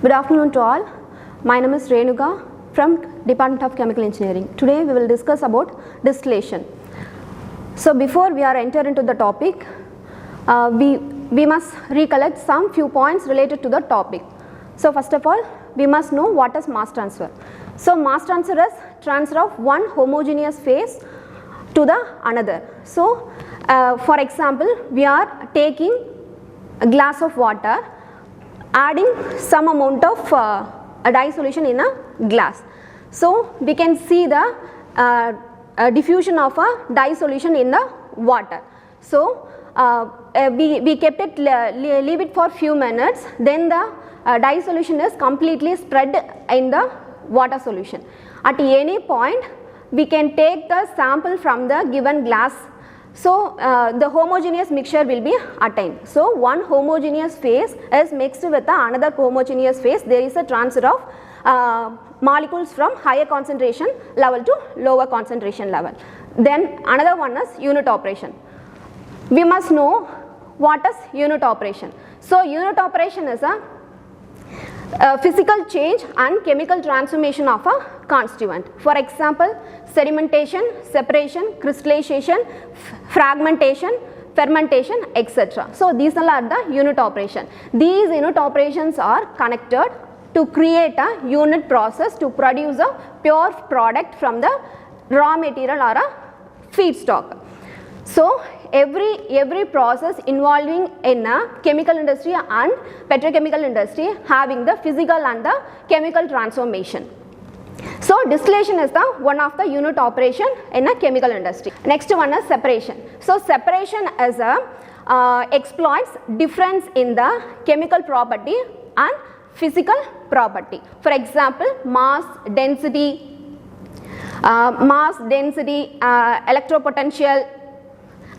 Good afternoon to all. My name is Renuka from Department of Chemical Engineering. Today we will discuss about distillation. So before we are enter into the topic, we must recollect some few points related to the topic. So first of all, we must know what is mass transfer. So mass transfer is transfer of one homogeneous phase to the another. So for example, we are taking a glass of water, adding some amount of a dye solution in a glass. So we can see the diffusion of a dye solution in the water. So we kept it, leave it for few minutes, then the dye solution is completely spread in the water solution. At any point we can take the sample from the given glass. So the homogeneous mixture will be attained. So one homogeneous phase is mixed with another homogeneous phase. There is a transfer of molecules from higher concentration level to lower concentration level. Then another one is unit operation. We must know what is unit operation. So unit operation is a physical change and chemical transformation of a constituent. For example, sedimentation, separation, crystallization, fragmentation, fermentation, etc. So these are the unit operation. These unit operations are connected to create a unit process to produce a pure product from the raw material or a feedstock. So every process involving in a chemical industry and petrochemical industry having the physical and the chemical transformation. So distillation is the one of the unit operation in a chemical industry. Next one is separation. So separation is a exploits difference in the chemical property and physical property. For example, mass density, electropotential,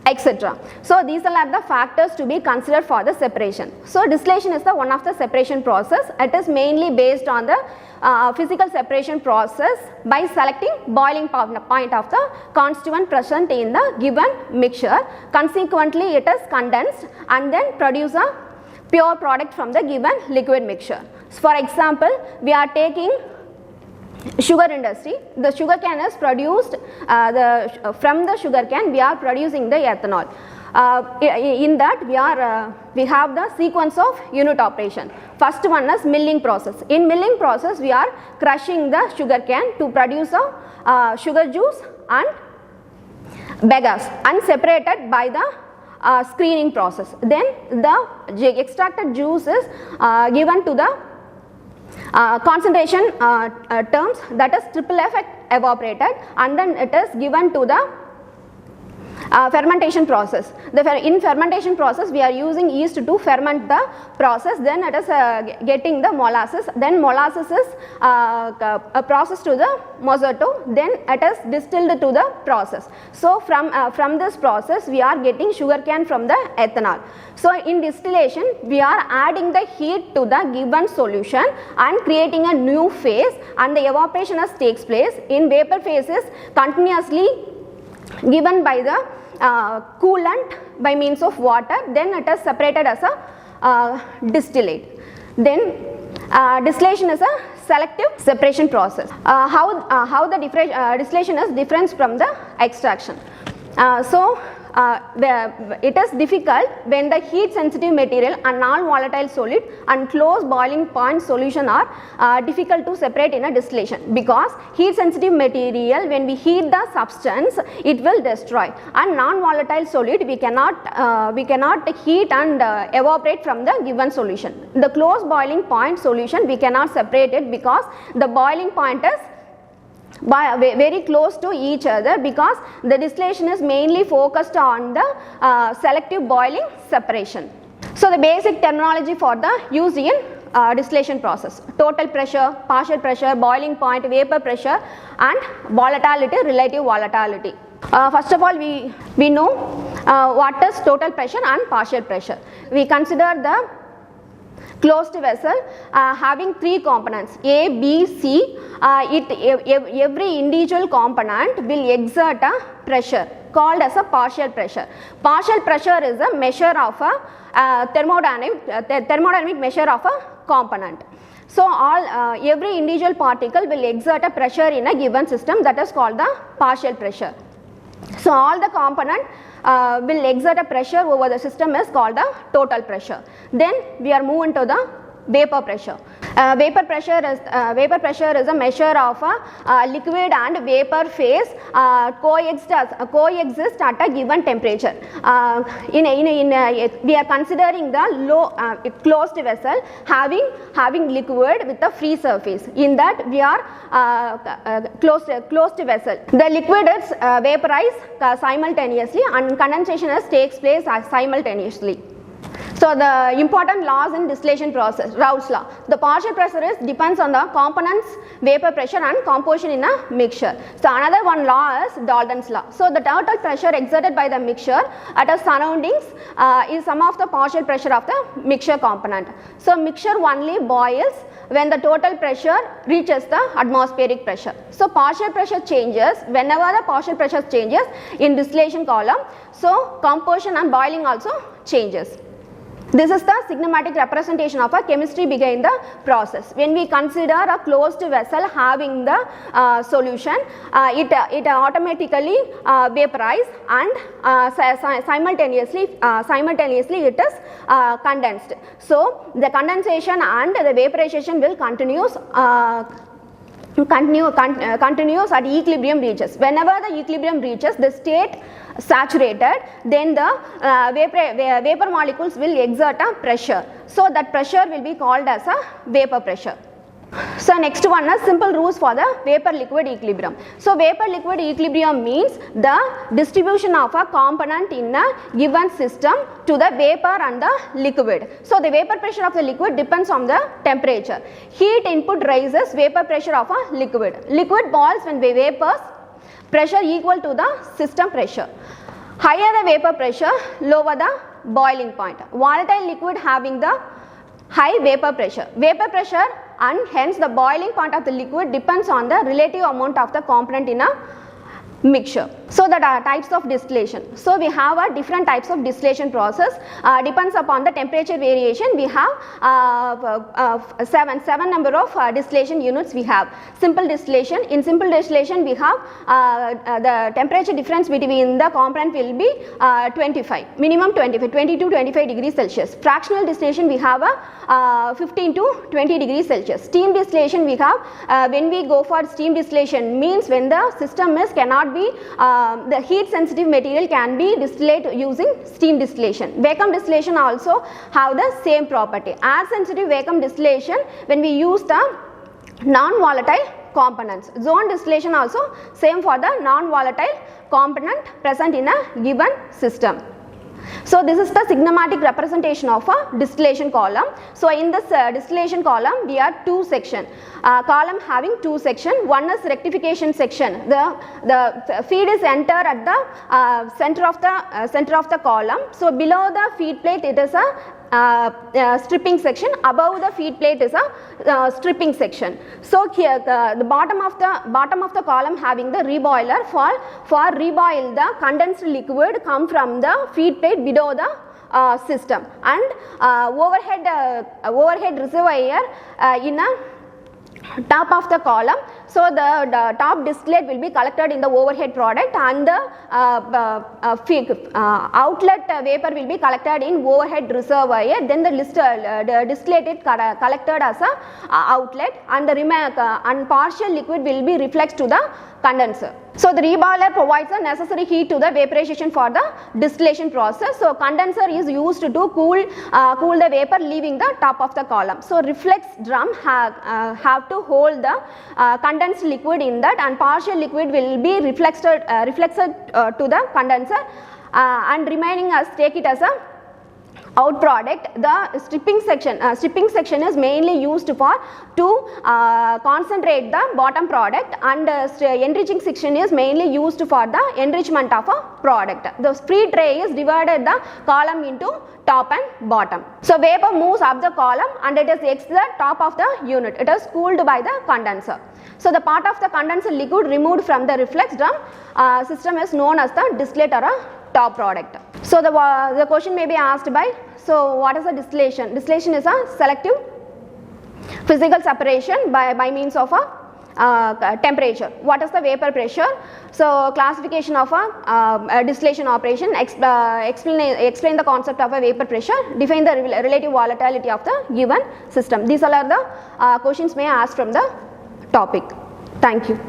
etc. So these are the factors to be considered for the separation. So distillation is the one of the separation process. It is mainly based on the physical separation process by selecting boiling point of the constituent present in the given mixture. Consequently, it is condensed and then produce a pure product from the given liquid mixture. So for example, we are taking sugar industry. The sugar cane is produced from the sugar cane we are producing the ethanol. In that we have the sequence of unit operation. First one is milling process. In milling process we are crushing the sugar cane to produce a sugar juice and bagasse and separated by the screening process. Then the extracted juice is given to the concentration terms, that is triple effect evaporated, and then it is given to the fermentation process. In fermentation process we are using yeast to ferment the process, then it is getting the molasses, then molasses is processed to the mosaic, then it is distilled to the process. So from this process we are getting sugar cane from the ethanol. So in distillation we are adding the heat to the given solution and creating a new phase, and the evaporation takes place. In vapor phase is continuously given by the coolant by means of water, then it is separated as a distillate. Then distillation is a selective separation process. How the distillation is different from the extraction. It is difficult when the heat sensitive material and non-volatile solid and close boiling point solution are difficult to separate in a distillation, because heat sensitive material, when we heat the substance it will destroy, and non-volatile solid we cannot heat and evaporate from the given solution. The close boiling point solution we cannot separate it because the boiling point is very close to each other, because the distillation is mainly focused on the selective boiling separation. So the basic terminology for the use in distillation process: total pressure, partial pressure, boiling point, vapor pressure, and volatility, relative volatility. First of all, we know what is total pressure and partial pressure. We consider the closed vessel having three components A, B, C. Every individual component will exert a pressure called as a partial pressure. Partial pressure is a measure of a thermodynamic measure of a component. So every individual particle will exert a pressure in a given system, that is called the partial pressure. So all the component will exert a pressure over the system is called the total pressure. Then we are moving to the vapor pressure. Vapor pressure is a measure of a liquid and vapor phase coexist at a given temperature. We are considering the low closed vessel having liquid with a free surface. In that we are closed vessel. The liquid is vaporized simultaneously and condensation takes place simultaneously. So the important laws in distillation process, Raoult's law. The partial pressure depends on the components, vapor pressure and composition in a mixture. So another one law is Dalton's law. So the total pressure exerted by the mixture at a surroundings is sum of the partial pressure of the mixture component. So mixture only boils when the total pressure reaches the atmospheric pressure. So partial pressure changes whenever the partial pressure changes in distillation column. So composition and boiling also changes. This is the sigmatic representation of a chemistry behind the process. When we consider a closed vessel having the solution, it automatically vaporizes and simultaneously it is condensed. So the condensation and the vaporization will continues at equilibrium reaches. Whenever the equilibrium reaches the state saturated, then the vapor molecules will exert a pressure. So that pressure will be called as a vapor pressure. So next one is simple rules for the vapor liquid equilibrium. So vapor liquid equilibrium means the distribution of a component in a given system to the vapor and the liquid. So the vapor pressure of the liquid depends on the temperature. Heat input raises vapor pressure of a liquid. Liquid boils when vapors pressure equal to the system pressure. Higher the vapor pressure, lower the boiling point. Volatile liquid having the high vapor pressure. Vapor pressure and hence the boiling point of the liquid depends on the relative amount of the component in a mixture. So the types of distillation. So we have a different types of distillation process. Depends upon the temperature variation. We have seven number of distillation units we have. Simple distillation. In simple distillation we have the temperature difference between the component will be 25, minimum 25, 20 to 25 degrees Celsius. Fractional distillation we have a 15 to 20 degrees Celsius. Steam distillation we have, when we go for steam distillation means when the system is cannot be the heat sensitive material can be distilled using steam distillation. Vacuum distillation also have the same property. Air sensitive vacuum distillation when we use the non-volatile components. Zone distillation also same for the non-volatile component present in a given system. So this is the sigmatic representation of a distillation column. So in this distillation column we have two section. Column having two section. One is rectification section. The feed is entered at the center of the column. So below the feed plate it is a stripping section. Above the feed plate is a stripping section. So here the bottom of the column having the reboiler. For reboil the condensed liquid come from the feed plate below the system, and overhead reservoir in a top of the column. So the top distillate will be collected in the overhead product, and the outlet vapor will be collected in overhead reservoir. Then the distillate is collected as a outlet, and the partial liquid will be reflected to the condenser. So the reboiler provides the necessary heat to the vaporization for the distillation process. So condenser is used to cool the vapor leaving the top of the column. So reflex drum have to hold the condensed liquid in that, and partial liquid will be reflected to the condenser, and remaining as take it as a out product. The stripping section is mainly used to concentrate the bottom product, and enriching section is mainly used for the enrichment of a product. The free tray is divided the column into top and bottom. So vapor moves up the column and it is exits the top of the unit. It is cooled by the condenser. So the part of the condenser liquid removed from the reflex drum system is known as the distillate or a top product. So the question may be asked by, so what is a distillation? Distillation is a selective Physical separation by means of a temperature. What is the vapor pressure? So classification of a distillation operation, explain the concept of a vapor pressure, define the relative volatility of the given system. These all are the questions may ask from the topic. Thank you.